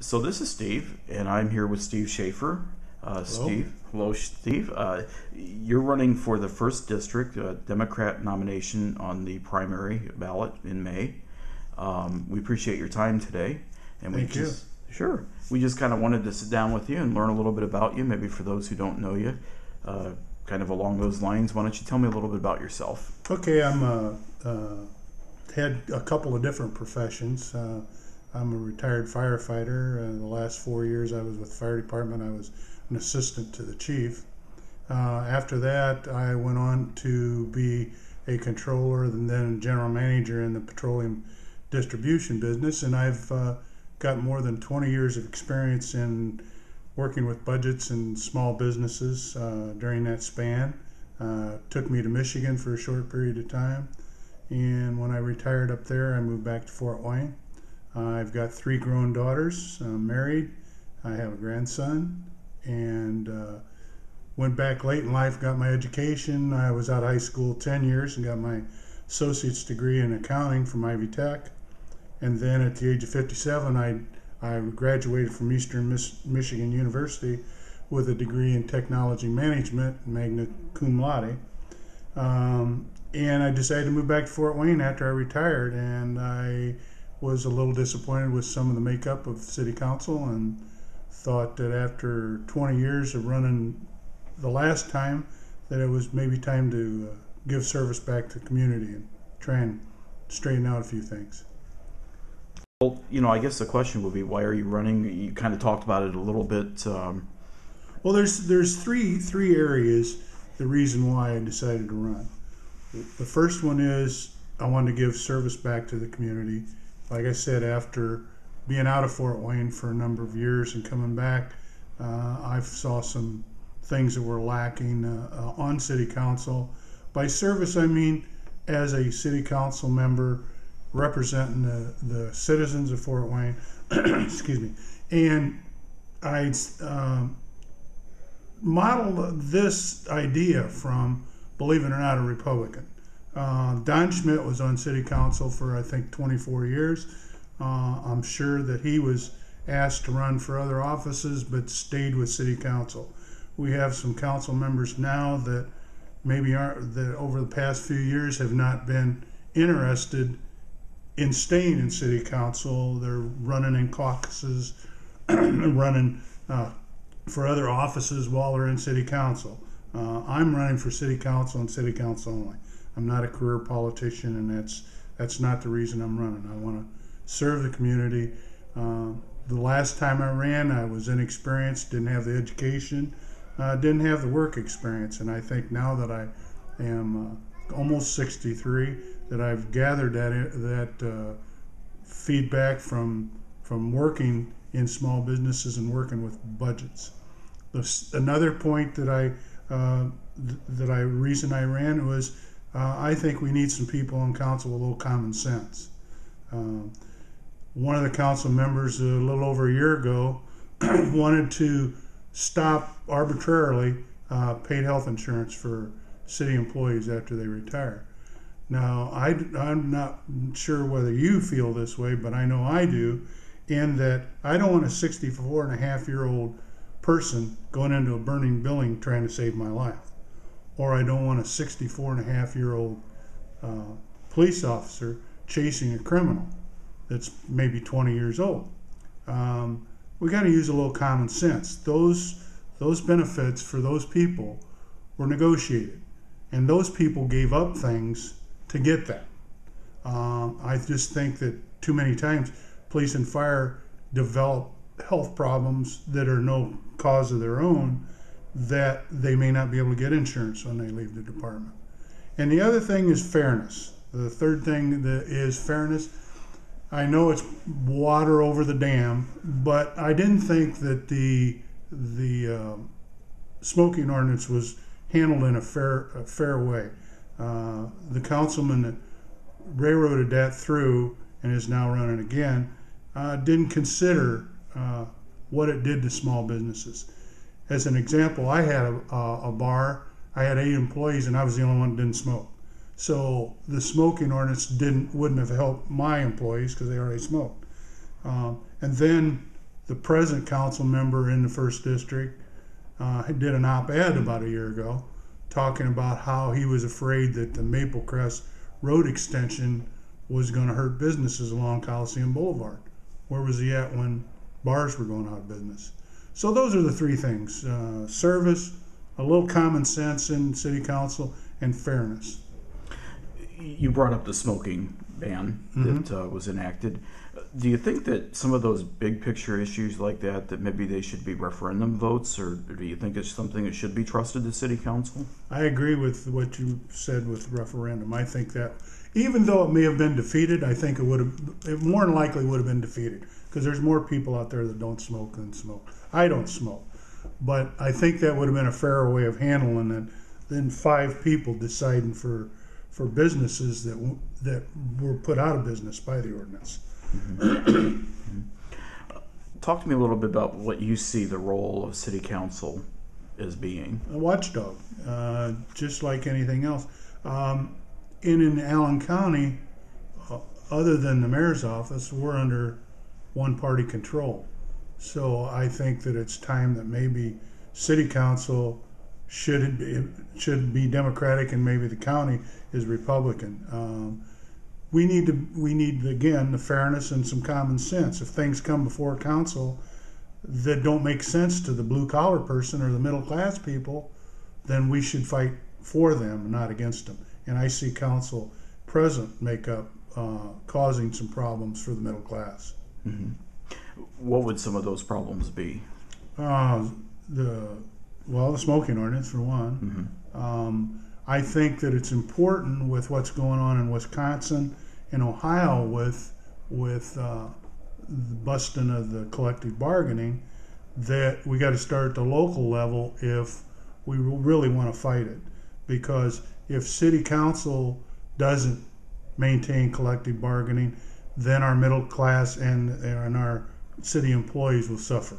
So this is Steve, and I'm here with Steve Shafer. Hello, Steve. You're running for the first district, Democrat nomination on the primary ballot in May. We appreciate your time today, and Thank you. Sure. We just kind of wanted to sit down with you and learn a little bit about you. Maybe for those who don't know you, kind of along those lines. Why don't you tell me a little bit about yourself? Okay, I'm had a couple of different professions. I'm a retired firefighter. The last 4 years I was with the fire department. I was an assistant to the chief. After that, I went on to be a controller and then general manager in the petroleum distribution business. And I've got more than 20 years of experience in working with budgets and small businesses during that span. Took me to Michigan for a short period of time. And when I retired up there, I moved back to Fort Wayne. I've got 3 grown daughters. I'm married. I have a grandson, and went back late in life, got my education. I was out of high school 10 years and got my associate's degree in accounting from Ivy Tech. And then at the age of 57, I graduated from Eastern Michigan University with a degree in technology management, magna cum laude. And I decided to move back to Fort Wayne after I retired, and I was a little disappointed with some of the makeup of city council and thought that after 20 years of running the last time that it was maybe time to give service back to the community and try and straighten out a few things. Well, I guess the question would be, why are you running? You kind of talked about it a little bit. Well, there's three areas, the reason why I decided to run. The first one is I wanted to give service back to the community. Like I said, after being out of Fort Wayne for a number of years and coming back, I saw some things that were lacking on city council. By service, I mean as a city council member representing the citizens of Fort Wayne. Excuse me. And I modeled this idea from, believe it or not, a Republican. Don Schmidt was on city council for, I think, 24 years. I'm sure that he was asked to run for other offices but stayed with city council. We have some council members now that maybe aren't, that over the past few years have not been interested in staying in city council. They're running in caucuses, running for other offices while they're in city council. I'm running for city council and city council only. I'm not a career politician, and that's not the reason I'm running. I want to serve the community. The last time I ran, I was inexperienced, didn't have the education, didn't have the work experience, and I think now that I am almost 63, that I've gathered that feedback from working in small businesses and working with budgets. Another point that reason I ran was I think we need some people on council with a little common sense. One of the council members a little over a year ago wanted to stop arbitrarily paid health insurance for city employees after they retire. Now, I'm not sure whether you feel this way, but I know I do, in that I don't want a 64-and-a-half-year-old person going into a burning building trying to save my life. Or I don't want a 64-and-a-half-year-old police officer chasing a criminal that's maybe 20 years old. We got to use a little common sense. Those benefits for those people were negotiated, and those people gave up things to get that. I just think that too many times police and fire develop health problems that are no cause of their own, that they may not be able to get insurance when they leave the department. And the other thing is fairness. The third thing that is fairness. I know it's water over the dam, but I didn't think that the smoking ordinance was handled in a fair way. The councilman that railroaded that through and is now running again didn't consider what it did to small businesses. As an example, I had a bar. I had 8 employees, and I was the only one that didn't smoke. So the smoking ordinance wouldn't have helped my employees because they already smoked. And then The present council member in the first district did an op-ed about a year ago talking about how he was afraid that the Maple Crest road extension was going to hurt businesses along Coliseum Boulevard. Where was he at when bars were going out of business? So those are the three things: service, a little common sense in city council, and fairness. You brought up the smoking ban that was enacted. Do you think that some of those big picture issues like that maybe they should be referendum votes, or do you think it's something that should be trusted to city council? I agree with what you said with referendum. I think that even though it may have been defeated, I think it more than likely would have been defeated, because there's more people out there that don't smoke than smoke. I don't smoke, but I think that would have been a fairer way of handling it than 5 people deciding for businesses that were put out of business by the ordinance. Talk to me a little bit about what you see the role of city council as being. A watchdog, just like anything else. In Allen County, other than the mayor's office, we're under one-party control. So I think that it's time that maybe city council should be Democratic and maybe the county is Republican. We need again the fairness and some common sense. If things come before council that don't make sense to the blue collar person or the middle class people, then we should fight for them, not against them. And I see council present make up causing some problems for the middle class. Mm-hmm. What would some of those problems be? The smoking ordinance for one. Mm-hmm. I think that it's important with what's going on in Wisconsin and Ohio with the busting of the collective bargaining, that we got to start at the local level if we really want to fight it. Because if city council doesn't maintain collective bargaining, then our middle class and our city employees will suffer.